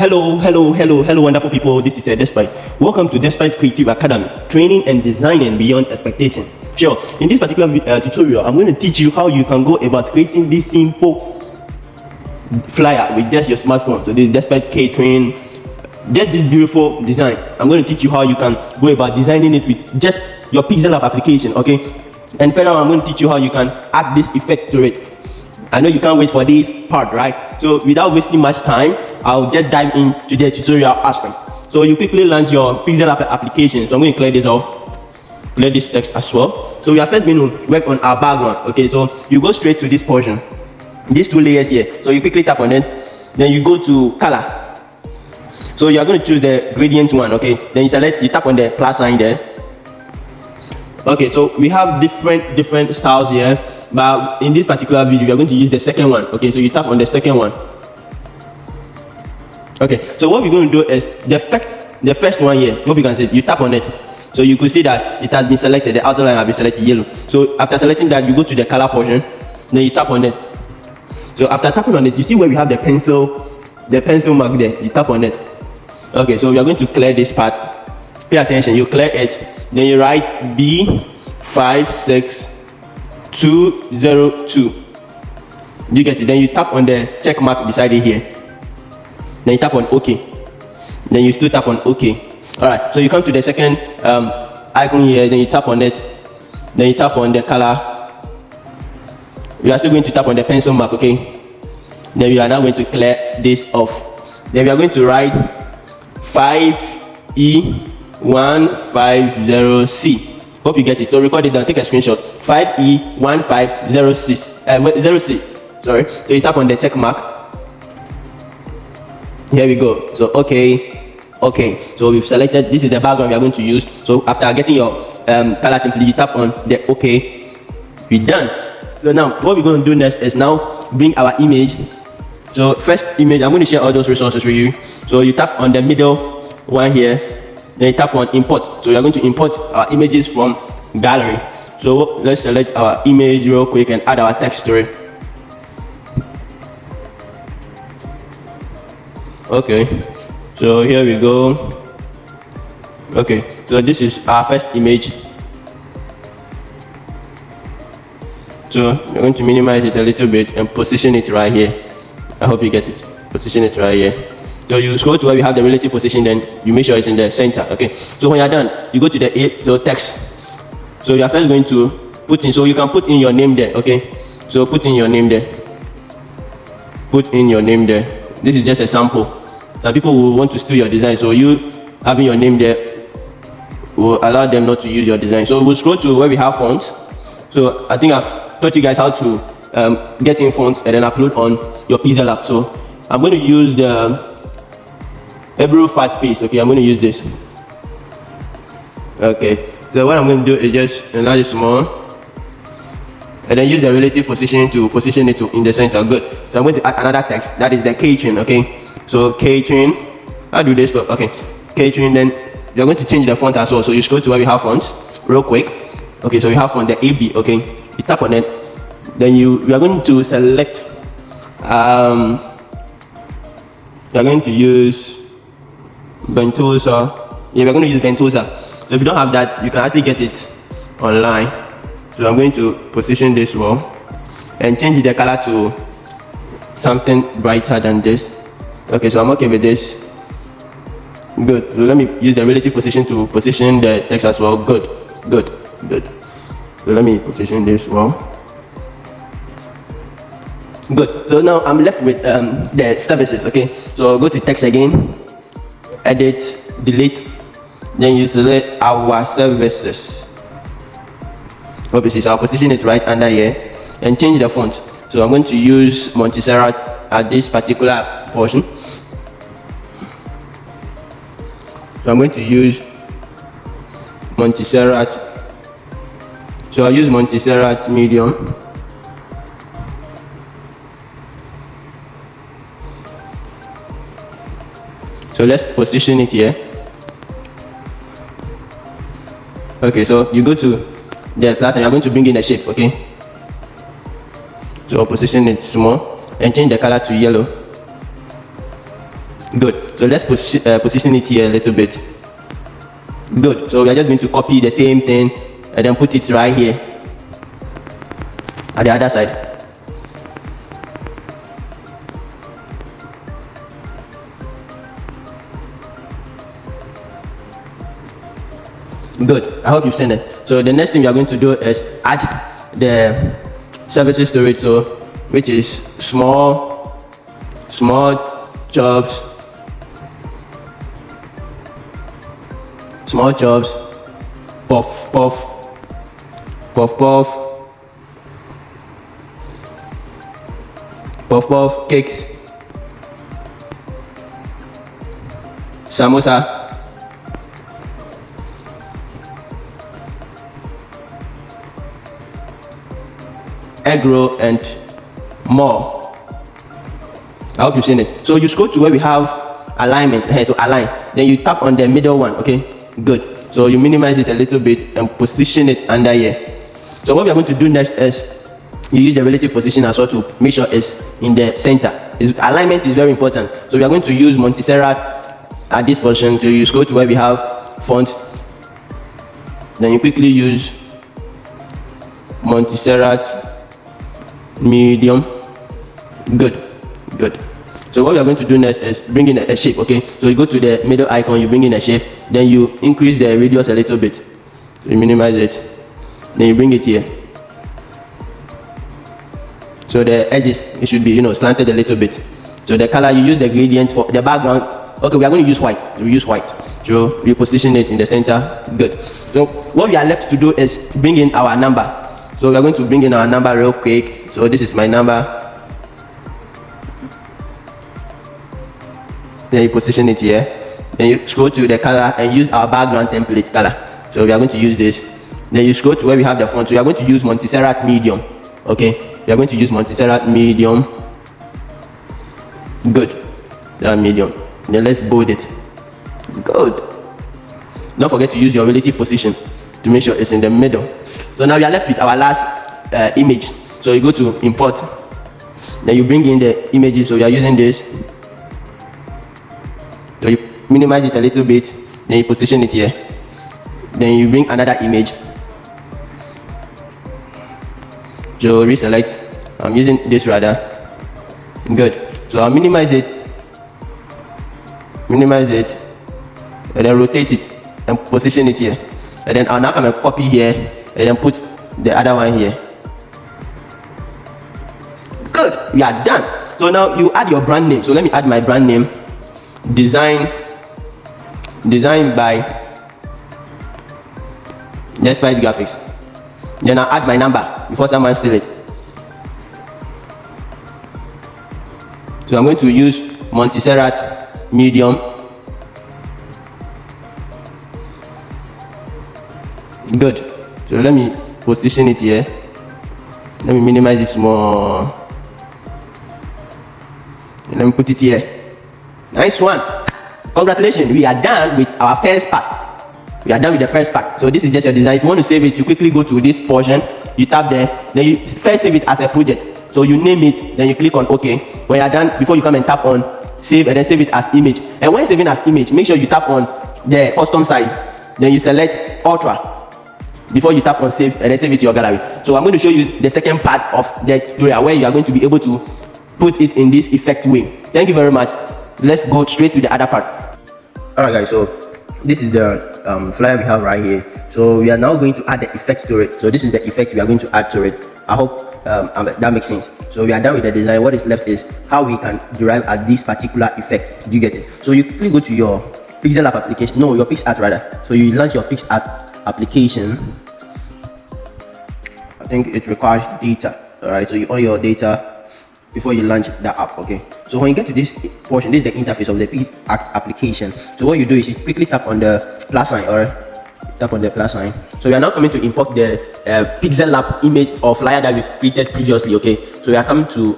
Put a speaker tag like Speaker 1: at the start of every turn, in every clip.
Speaker 1: Hello, wonderful people. This is Despite. Welcome to Despite Creative Academy, training and designing beyond expectation. Sure, in this particular tutorial, I'm going to teach you how you can go about creating this simple flyer with just your smartphone. So this is Despite Catering, just this beautiful design. I'm going to teach you how you can go about designing it with just your PixelLab application, okay? And further, I'm going to teach you how you can add this effect to it. I know you can't wait for this part, right? So without wasting much time, I'll just dive into the tutorial aspect. So you quickly launch your PixelLab application. So I'm going to clear this off, clear this text as well. So we are first going to work on our background, okay? So you go straight to this portion, these two layers here. So you quickly tap on it, then you go to color. So you are going to choose the gradient one, okay? Then you tap on the plus sign there. Okay, so we have different styles here. But in this particular video, we are going to use the second one. Okay, so you tap on the second one. Okay, so what we're going to do is the first one here. What we can say, you tap on it. So you could see that it has been selected. The outer line has been selected yellow. So after selecting that, you go to the color portion. Then you tap on it. So after tapping on it, you see where we have the pencil mark there. You tap on it. Okay, so we are going to clear this part. Pay attention. You clear it. Then you write B56202. You get it. Then you tap on the check mark beside it here. Then you tap on OK. Then you still tap on OK. Alright, so you come to the second icon here. Then you tap on it. Then you tap on the color. We are still going to tap on the pencil mark, okay? Then we are now going to clear this off. Then we are going to write 5E150C. Hope you get it. So record it down, take a screenshot. 5E1506 sorry. So you tap on the check mark. Here we go. So okay. So we've selected, this is the background we are going to use. So after getting your color template, you tap on the OK. We're done. So now what we're going to do next is now bring our image. So first image, I'm going to share all those resources with you. So you tap on the middle one here. Then you tap on import. So we are going to import our images from gallery. So let's select our image real quick and add our text to it. Okay, so here we go. Okay, so this is our first image. So we're going to minimize it a little bit and position it right here. I hope you get it. Position it right here. So you scroll to where we have the relative position, then you make sure it's in the center, okay? So when you're done, you go to the text. So you are first going to put in, so you can put in your name there, okay? So put in your name there. Put in your name there. This is just a sample. Some people will want to steal your design, so you having your name there will allow them not to use your design. So we'll scroll to where we have fonts. So I think I've taught you guys how to get in fonts and then upload on your PixelLab. So I'm going to use the Hebrew fat face. Okay, I'm going to use this. Okay, so what I'm going to do is just enlarge it small and then use the relative position to position it in the center. Good. So I'm going to add another text, that is the catering. Okay, so catering, I'll do this. Okay, catering. Then you're going to change the font as well. So you scroll to where we have fonts real quick. Okay, so we have font the AB. Okay, you tap on it. Then we are going to select we are going to use Ventosa. Yeah, we're going to use Ventosa. So if you don't have that, you can actually get it online. So I'm going to position this well and change the color to something brighter than this. Okay, so I'm okay with this. Good. So let me use the relative position to position the text as well. Good. So let me position this well. Good. So now I'm left with the services. Okay, so go to text again, edit, delete, then you select our services. Obviously, so I'll position it right under here and change the font. So I'm going to use Montserrat at this particular portion. So I'm going to use Montserrat. So I'll use Montserrat medium. So let's position it here. Okay, so you go to the plus and you're going to bring in the shape, okay? So position it small and change the color to yellow. Good. So let's position it here a little bit. Good. So we are just going to copy the same thing and then put it right here at the other side. Good. I hope you've seen it. So the next thing we are going to do is add the services to it. So which is small chops, puff puff, cakes, samosa, egg roll, and more. I hope you've seen it. So you scroll to where we have alignment. So align. Then you tap on the middle one. Okay, good. So you minimize it a little bit and position it under here. So what we are going to do next is you use the relative position as well to make sure it's in the center. Alignment is very important. So we are going to use Montserrat at this position. So you scroll to where we have font. Then you quickly use Montserrat medium. Good. So what we are going to do next is bring in a shape. Okay, so you go to the middle icon, you bring in a shape, then you increase the radius a little bit. So you minimize it, then you bring it here. So the edges, it should be slanted a little bit. So the color, you use the gradient for the background. Okay, we are going to use white. We use white. So we position it in the center. Good. So what we are left to do is bring in our number. So we are going to bring in our number real quick. So this is my number. Then you position it here. Then you scroll to the color and use our background template color. So we are going to use this. Then you scroll to where we have the font. So we are going to use Montserrat medium. Okay, we are going to use Montserrat medium. Good. That medium. Then let's bold it. Good. Don't forget to use your relative position to make sure it's in the middle. So now we are left with our last image. So you go to import. Then you bring in the images. So we are using this. So you minimize it a little bit, then you position it here. Then you bring another image. So reselect. I'm using this rather. Good. So I'll minimize it, and then rotate it and position it here. And then I'll now come and copy here and then put the other one here. Good. We are done. So now you add your brand name. So let me add my brand name. Design by Despite Graphics. Then I'll add my number before someone steals it. So I'm going to use Montserrat medium. Good. So let me position it here. Let me minimize it more. And let me put it here. Nice one. Congratulations, we are done with our first part. We are done with the first part. So this is just your design. If you want to save it, you quickly go to this portion, you tap there, then you first save it as a project. So you name it, then you click on OK. When you are done, before you come and tap on save, and then save it as image. And when saving as image, make sure you tap on the custom size. Then you select Ultra before you tap on save, and then save it to your gallery. So I'm going to show you the second part of the tutorial where you are going to be able to put it in this effect way. Thank you very much. Let's go straight to the other part. Alright guys, so this is the flyer we have right here. So we are now going to add the effect to it. So this is the effect we are going to add to it. I hope that makes sense. So we are done with the design. What is left is how we can derive at this particular effect. Do you get it? So you quickly go to your PixelLab application. No, your PixArt rather. So you launch your PixArt application. I think it requires data. Alright, so you own your data before you launch the app. Okay, so when you get to this portion, this is the interface of the PixArt application. So what you do is you quickly tap on the plus sign, or tap on the plus sign. So we are now coming to import the PixelLab image or flyer that we created previously. Okay, so we are coming to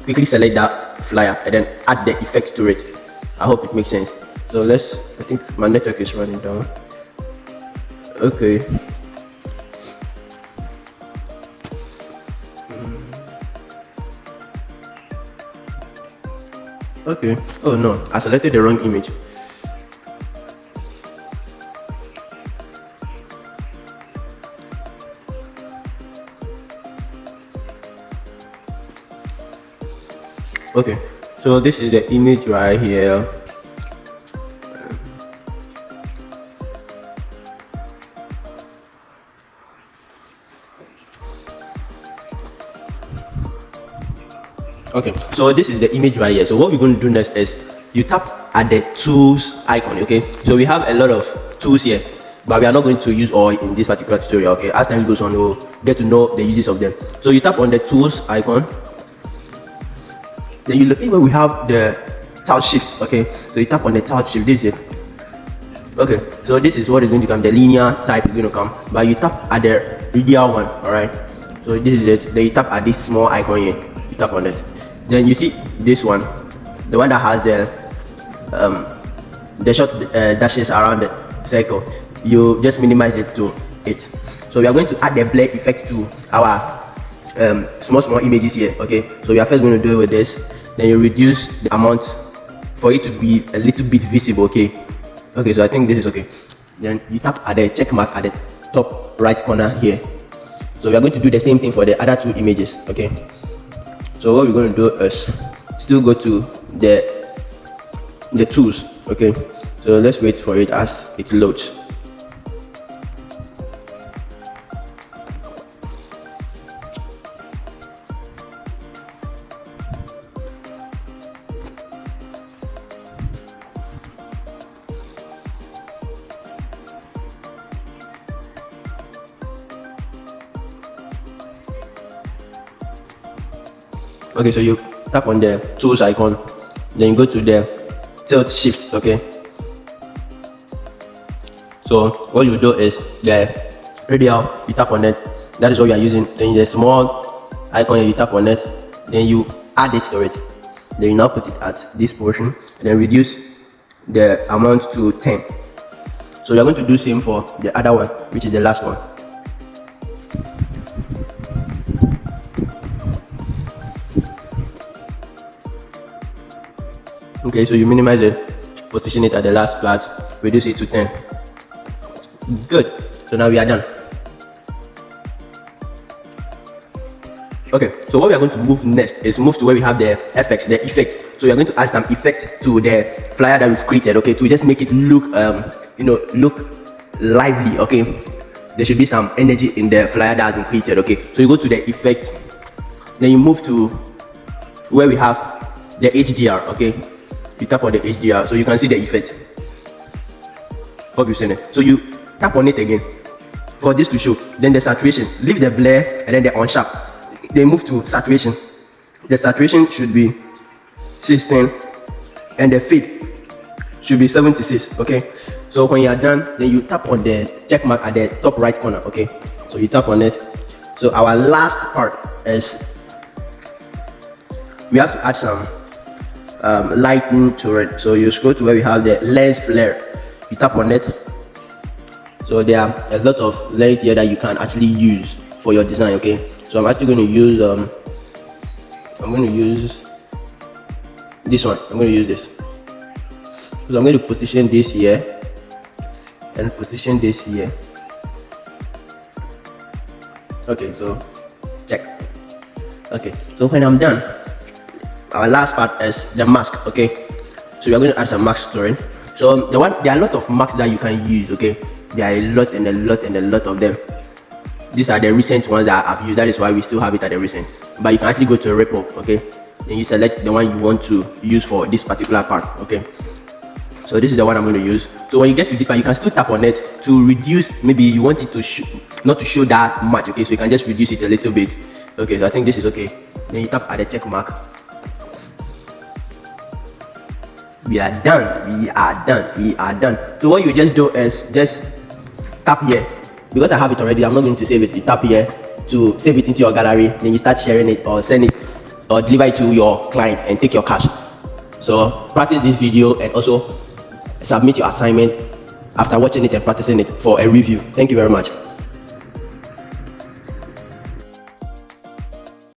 Speaker 1: quickly select that flyer and then add the effect to it. I hope it makes sense. So let's, I think my network is running down. Okay, Okay. Oh no, I selected the wrong image. Okay, so this is the image right here. Okay, so this is the image right here. So what we're going to do next is you tap at the tools icon. Okay, so we have a lot of tools here, but we are not going to use all in this particular tutorial. Okay, as time goes on, we'll get to know the uses of them. So you tap on the tools icon, then you locate where we have the tile shift. Okay, so you tap on the tile shift. This is it. Okay, so this is what is going to come. The linear type is going to come, but you tap at the radial one. All right, so this is it. Then you tap at this small icon here. You tap on it. Then you see this one, the one that has the short dashes around the circle. You just minimize it to 8. So we are going to add the blur effect to our small images here. Okay, so we are first going to do it with this. Then you reduce the amount for it to be a little bit visible. Okay, so I think this is okay. Then you tap at the check mark at the top right corner here. So we are going to do the same thing for the other 2 images. Okay, so what we're going to do is still go to the tools. Okay, so let's wait for it as it loads. Okay, so you tap on the tools icon, then you go to the tilt shift. Okay, so what you do is the radial, you tap on it. That is what we are using. Then the small icon here, you tap on it, then you add it to it. Then you now put it at this portion, and then reduce the amount to 10. So we are going to do same for the other one, which is the last one. Okay, so you minimize it, position it at the last part, reduce it to 10. Good. So now we are done. Okay, so what we are going to move next is move to where we have the effects, the effect. So we are going to add some effect to the flyer that we've created. Okay, to just make it look, look lively. Okay, there should be some energy in the flyer that has been created. Okay, so you go to the effect, then you move to where we have the HDR. Okay, you tap on the HDR so you can see the effect. Hope you've seen it. So you tap on it again for this to show. Then the saturation, leave the blur and then the unsharp. Then move to saturation. The saturation should be 16 and the fade should be 76. Okay, so when you are done, then you tap on the check mark at the top right corner. Okay, so you tap on it. So our last part is we have to add some lighting to it. So you scroll to where we have the lens flare, you tap on it. So there are a lot of lens here that you can actually use for your design. Okay, so I'm actually going to use this one. I'm going to use this. So I'm going to position this here and position this here. Okay, so check. Okay, so when I'm done, our last part is the mask. Okay, so we are going to add some masks to it. So there are a lot of masks that you can use. Okay, there are a lot and a lot and a lot of them. These are the recent ones that I've used. That is why we still have it at the recent. But you can actually go to a repo. Okay, then you select the one you want to use for this particular part. Okay, so this is the one I'm going to use. So when you get to this part, you can still tap on it to reduce. Maybe you want it to not to show that much. Okay, so you can just reduce it a little bit. Okay, so I think this is okay. Then you tap at the check mark. We are done. We are done. We are done. So what you just do is just tap here. Because I have it already, I'm not going to save it. You tap here to save it into your gallery. Then you start sharing it or send it or deliver it to your client and take your cash. So practice this video and also submit your assignment after watching it and practicing it for a review. Thank you very much.